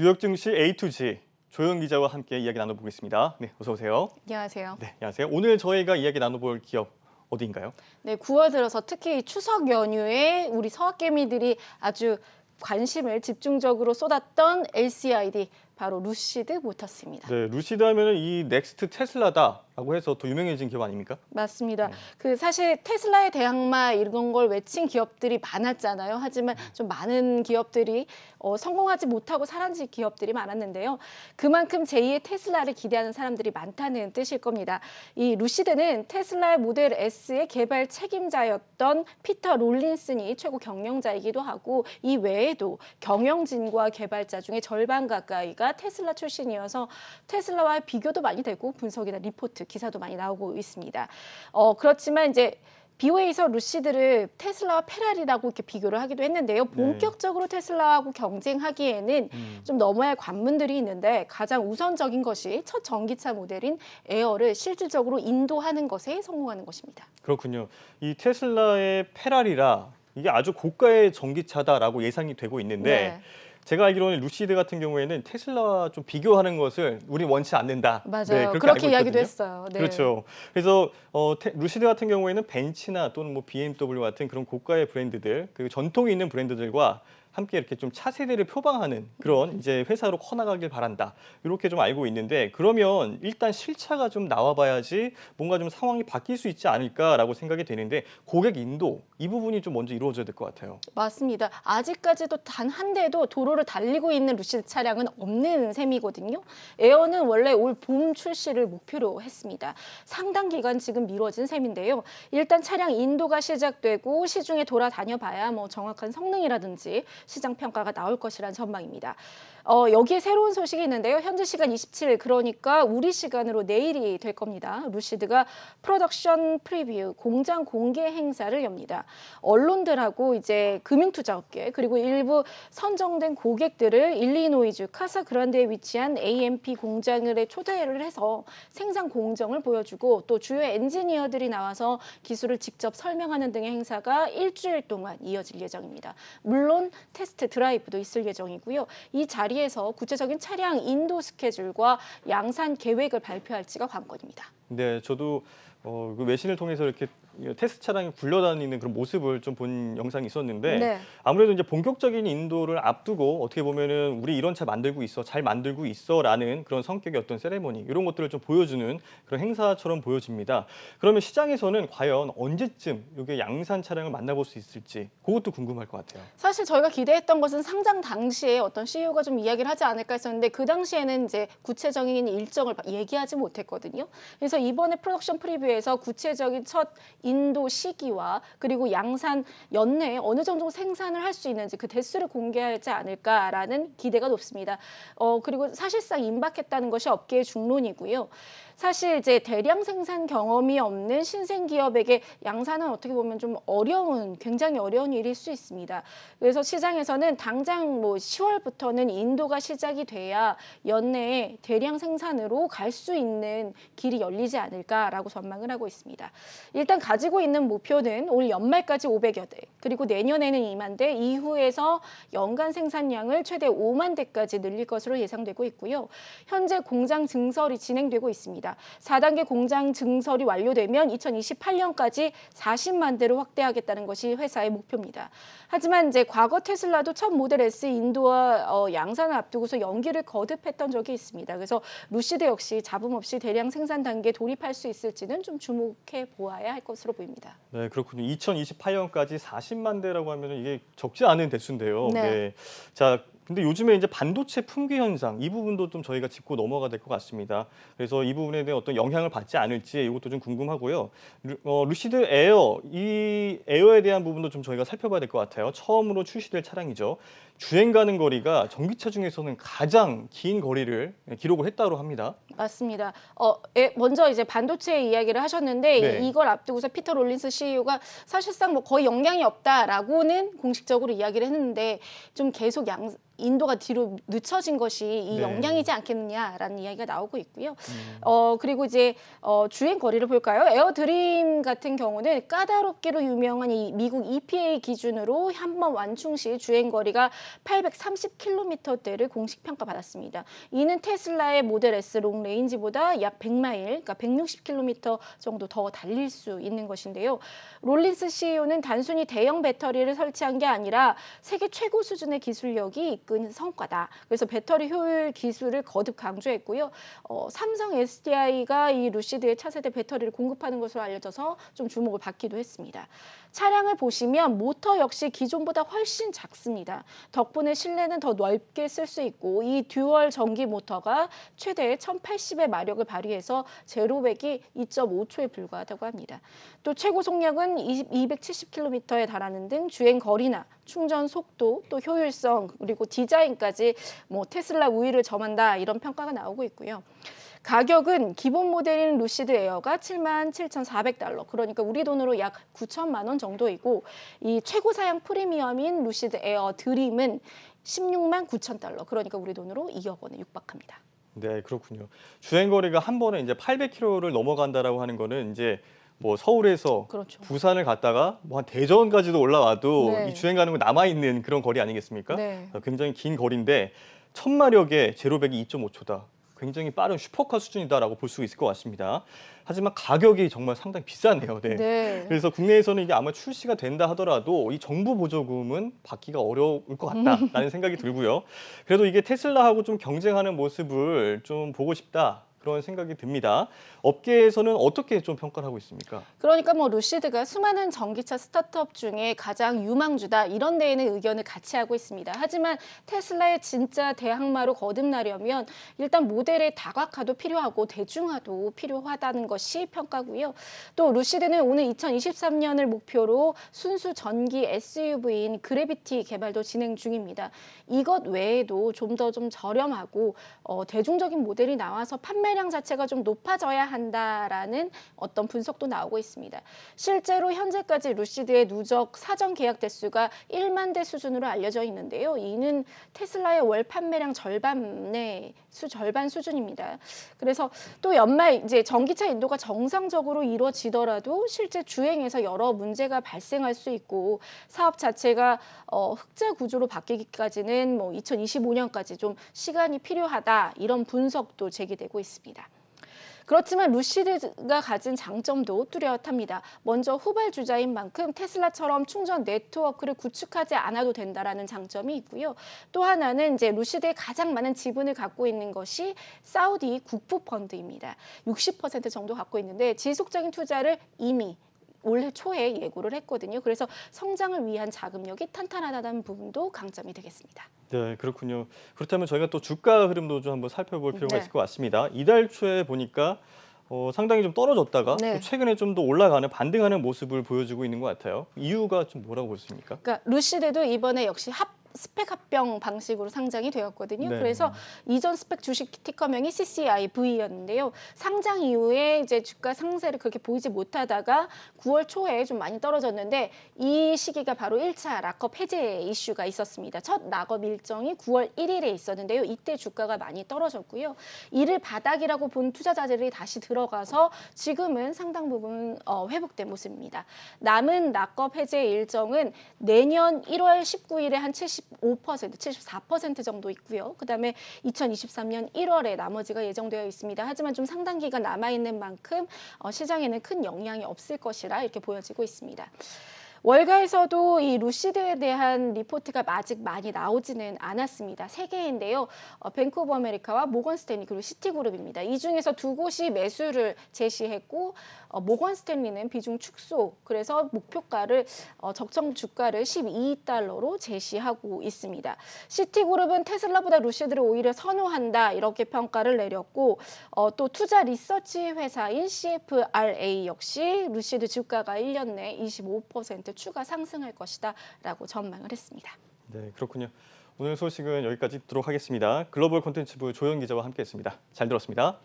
뉴욕 증시 A to G 조영 기자와 함께 이야기 나눠보겠습니다. 네, 어서 오세요. 안녕하세요. 네, 안녕하세요. 오늘 저희가 이야기 나눠볼 기업 어디인가요? 네, 9월 들어서 특히 추석 연휴에 우리 서학개미들이 아주 관심을 집중적으로 쏟았던 LCID, 바로 루시드 모터스입니다. 네, 루시드 하면은 이 넥스트 테슬라다라고 해서 더 유명해진 기업 아닙니까? 맞습니다. 그 사실 테슬라의 대항마 이런 걸 외친 기업들이 많았잖아요. 하지만 좀 많은 기업들이 성공하지 못하고 사라진 기업들이 많았는데요. 그만큼 제2의 테슬라를 기대하는 사람들이 많다는 뜻일 겁니다. 이 루시드는 테슬라의 모델 S의 개발 책임자였던 피터 롤린슨이 최고 경영자이기도 하고, 이 외에도 경영진과 개발자 중에 절반 가까이가 테슬라 출신이어서 테슬라와 비교도 많이 되고 분석이나 리포트, 기사도 많이 나오고 있습니다. 그렇지만 이제 BOA에서 루시드를 테슬라와 페라리라고 이렇게 비교를 하기도 했는데요. 본격적으로 테슬라하고 경쟁하기에는 좀 넘어야 할 관문들이 있는데, 가장 우선적인 것이 첫 전기차 모델인 에어를 실질적으로 인도하는 것에 성공하는 것입니다. 그렇군요. 이 테슬라의 페라리라 이게 아주 고가의 전기차다라고 예상이 되고 있는데 네. 제가 알기로는 루시드 같은 경우에는 테슬라와 좀 비교하는 것을 우리 원치 않는다. 맞아요. 네, 그렇게 그렇게 알고 이야기도 있거든요. 했어요. 네. 그렇죠. 그래서 루시드 같은 경우에는 벤츠나 또는 뭐 BMW 같은 그런 고가의 브랜드들, 그리고 전통이 있는 브랜드들과 함께 이렇게 좀 차세대를 표방하는 그런 이제 회사로 커나가길 바란다. 이렇게 좀 알고 있는데, 그러면 일단 실차가 좀 나와봐야지 뭔가 좀 상황이 바뀔 수 있지 않을까라고 생각이 되는데, 고객 인도 이 부분이 좀 먼저 이루어져야 될 것 같아요. 맞습니다. 아직까지도 단 한 대도 도로를 달리고 있는 루시드 차량은 없는 셈이거든요. 에어는 원래 올 봄 출시를 목표로 했습니다. 상당 기간 지금 미뤄진 셈인데요. 일단 차량 인도가 시작되고 시중에 돌아다녀 봐야 뭐 정확한 성능이라든지 시장 평가가 나올 것이라는 전망입니다. 여기에 새로운 소식이 있는데요. 현지 시간 27일, 그러니까 우리 시간으로 내일이 될 겁니다. 루시드가 프로덕션 프리뷰, 공장 공개 행사를 엽니다. 언론들하고 이제 금융투자업계, 그리고 일부 선정된 고객들을 일리노이주 카사그란데에 위치한 AMP 공장을 초대를 해서 생산 공정을 보여주고, 또 주요 엔지니어들이 나와서 기술을 직접 설명하는 등의 행사가 일주일 동안 이어질 예정입니다. 물론 테스트 드라이브도 있을 예정이고요. 이 자리에서 구체적인 차량 인도 스케줄과 양산 계획을 발표할지가 관건입니다. 네, 저도 그 외신을 통해서 이렇게 테스트 차량이 굴러다니는 그런 모습을 좀 본 영상이 있었는데, 네. 아무래도 이제 본격적인 인도를 앞두고 어떻게 보면은 우리 이런 차 만들고 있어, 잘 만들고 있어라는 그런 성격의 어떤 세레모니, 이런 것들을 좀 보여주는 그런 행사처럼 보여집니다. 그러면 시장에서는 과연 언제쯤 이게 양산 차량을 만나볼 수 있을지 그것도 궁금할 것 같아요. 사실 저희가 기대했던 것은 상장 당시에 어떤 CEO가 좀 이야기를 하지 않을까 했었는데, 그 당시에는 이제 구체적인 일정을 얘기하지 못했거든요. 그래서 이번에 프로덕션 프리뷰에서 구체적인 첫 인도 시기와 그리고 양산 연내에 어느 정도 생산을 할 수 있는지 그 대수를 공개하지 않을까라는 기대가 높습니다. 그리고 사실상 임박했다는 것이 업계의 중론이고요. 사실 이제 대량 생산 경험이 없는 신생 기업에게 양산은 어떻게 보면 좀 굉장히 어려운 일일 수 있습니다. 그래서 시장에서는 당장 뭐 10월부터는 인도가 시작이 돼야 연내에 대량 생산으로 갈 수 있는 길이 열리지 않을까라고 전망을 하고 있습니다. 일단 가지고 있는 목표는 올 연말까지 500여 대, 그리고 내년에는 2만 대, 이후에서 연간 생산량을 최대 5만 대까지 늘릴 것으로 예상되고 있고요. 현재 공장 증설이 진행되고 있습니다. 4단계 공장 증설이 완료되면 2028년까지 40만 대로 확대하겠다는 것이 회사의 목표입니다. 하지만 이제 과거 테슬라도 첫 모델 S 인도와 양산을 앞두고서 연기를 거듭했던 적이 있습니다. 그래서 루시드 역시 잡음 없이 대량 생산 단계에 돌입할 수 있을지는 좀 주목해 보아야 할 것으로 보입니다. 네, 그렇군요. 2028년까지 40만 대라고 하면 이게 적지 않은 대수인데요. 네. 네. 자, 근데 요즘에 이제 반도체 품귀 현상 이 부분도 좀 저희가 짚고 넘어가야 될 것 같습니다. 그래서 이 부분에 대한 어떤 영향을 받지 않을지 이것도 좀 궁금하고요. 루시드 에어, 이 에어에 대한 부분도 좀 저희가 살펴봐야 될 것 같아요. 처음으로 출시될 차량이죠. 주행 가는 거리가 전기차 중에서는 가장 긴 거리를 기록을 했다고 합니다. 맞습니다. 먼저 이제 반도체 이야기를 하셨는데, 네. 이걸 앞두고서 피터 롤린스 CEO가 사실상 뭐 거의 영향이 없다라고는 공식적으로 이야기를 했는데, 좀 계속 인도가 뒤로 늦춰진 것이 이 네. 영향이지 않겠느냐라는 이야기가 나오고 있고요. 그리고 이제 주행 거리를 볼까요? 에어드림 같은 경우는 까다롭기로 유명한 이 미국 EPA 기준으로 한 번 완충 시 주행 거리가 830km대를 공식 평가받았습니다. 이는 테슬라의 모델 S 롱 레인지보다 약 100마일, 그러니까 160km 정도 더 달릴 수 있는 것인데요. 롤린스 CEO는 단순히 대형 배터리를 설치한 게 아니라 세계 최고 수준의 기술력이 이끈 성과다. 그래서 배터리 효율 기술을 거듭 강조했고요. 삼성 SDI가 이 루시드의 차세대 배터리를 공급하는 것으로 알려져서 좀 주목을 받기도 했습니다. 차량을 보시면 모터 역시 기존보다 훨씬 작습니다. 덕분에 실내는 더 넓게 쓸 수 있고 이 듀얼 전기 모터가 최대 1080의 마력을 발휘해서 제로백이 2.5초에 불과하다고 합니다. 또 최고 속력은 270km에 달하는 등 주행 거리나 충전 속도, 또 효율성, 그리고 디자인까지 뭐 테슬라 우위를 점한다 이런 평가가 나오고 있고요. 가격은 기본 모델인 루시드 에어가 77,400달러, 그러니까 우리 돈으로 약 9천만 원 정도이고 이 최고 사양 프리미엄인 루시드 에어 드림은 16만 9천 달러, 그러니까 우리 돈으로 2억 원에 육박합니다. 네, 그렇군요. 주행 거리가 한 번에 이제 800km를 넘어간다라고 하는 거는 이제 뭐 서울에서 그렇죠. 부산을 갔다가 뭐 한 대전까지도 올라와도 네. 이 주행 가는 거 남아 있는 그런 거리 아니겠습니까? 네. 굉장히 긴 거리인데 천마력에 제로백이 2.5초다. 굉장히 빠른 슈퍼카 수준이다라고 볼 수 있을 것 같습니다. 하지만 가격이 정말 상당히 비싸네요. 네. 네. 그래서 국내에서는 이게 아마 출시가 된다 하더라도 이 정부 보조금은 받기가 어려울 것 같다라는 생각이 들고요. 그래도 이게 테슬라하고 좀 경쟁하는 모습을 좀 보고 싶다. 그런 생각이 듭니다. 업계에서는 어떻게 좀 평가를 하고 있습니까? 그러니까 뭐 루시드가 수많은 전기차 스타트업 중에 가장 유망주다 이런 데에는 의견을 같이 하고 있습니다. 하지만 테슬라의 진짜 대항마로 거듭나려면 일단 모델의 다각화도 필요하고 대중화도 필요하다는 것이 평가고요. 또 루시드는 오늘 2023년을 목표로 순수 전기 SUV인 그래비티 개발도 진행 중입니다. 이것 외에도 좀 더 좀 저렴하고 대중적인 모델이 나와서 판매량 자체가 좀 높아져야 한다라는 어떤 분석도 나오고 있습니다. 실제로 현재까지 루시드의 누적 사전 계약 대수가 1만 대 수준으로 알려져 있는데요. 이는 테슬라의 월 판매량 절반 수준입니다. 그래서 또 연말 이제 전기차 인도가 정상적으로 이루어지더라도 실제 주행에서 여러 문제가 발생할 수 있고 사업 자체가 흑자 구조로 바뀌기까지는 뭐 2025년까지 좀 시간이 필요하다 이런 분석도 제기되고 있습니다. 그렇지만 루시드가 가진 장점도 뚜렷합니다. 먼저 후발주자인 만큼 테슬라처럼 충전 네트워크를 구축하지 않아도 된다라는 장점이 있고요. 또 하나는 이제 루시드의 가장 많은 지분을 갖고 있는 것이 사우디 국부 펀드입니다. 60% 정도 갖고 있는데 지속적인 투자를 이미 올해 초에 예고를 했거든요. 그래서 성장을 위한 자금력이 탄탄하다는 부분도 강점이 되겠습니다. 네, 그렇군요. 그렇다면 저희가 또 주가 흐름도 좀 한번 살펴볼 필요가 네. 있을 것 같습니다. 이달 초에 보니까 상당히 좀 떨어졌다가 네. 또 최근에 좀 더 올라가는 반등하는 모습을 보여주고 있는 것 같아요. 이유가 좀 뭐라고 보십니까? 그러니까 루시드도 이번에 역시 스펙 합병 방식으로 상장이 되었거든요. 네. 그래서 이전 스펙 주식 티커명이 CCIV였는데요. 상장 이후에 이제 주가 상세를 그렇게 보이지 못하다가 9월 초에 좀 많이 떨어졌는데 이 시기가 바로 1차 락업 해제 이슈가 있었습니다. 첫 락업 일정이 9월 1일에 있었는데요. 이때 주가가 많이 떨어졌고요. 이를 바닥이라고 본 투자자들이 다시 들어가서 지금은 상당 부분 회복된 모습입니다. 남은 락업 해제 일정은 내년 1월 19일에 한 74% 정도 있고요. 그다음에 2023년 1월에 나머지가 예정되어 있습니다. 하지만 좀 상당 기간 남아있는 만큼 시장에는 큰 영향이 없을 것이라 이렇게 보여지고 있습니다. 월가에서도 이 루시드에 대한 리포트가 아직 많이 나오지는 않았습니다. 세 개인데요. 뱅크 오브 아메리카와 모건 스탠리 그리고 시티그룹입니다. 이 중에서 두 곳이 매수를 제시했고 모건 스탠리는 비중 축소, 그래서 목표가를 적정 주가를 12달러로 제시하고 있습니다. 시티그룹은 테슬라보다 루시드를 오히려 선호한다 이렇게 평가를 내렸고 또 투자 리서치 회사인 CFRA 역시 루시드 주가가 1년 내 25% 추가 상승할 것이다 라고 전망을 했습니다. 네, 그렇군요. 오늘 소식은 여기까지 듣도록 하겠습니다. 글로벌 콘텐츠부 조영 기자와 함께했습니다. 잘 들었습니다.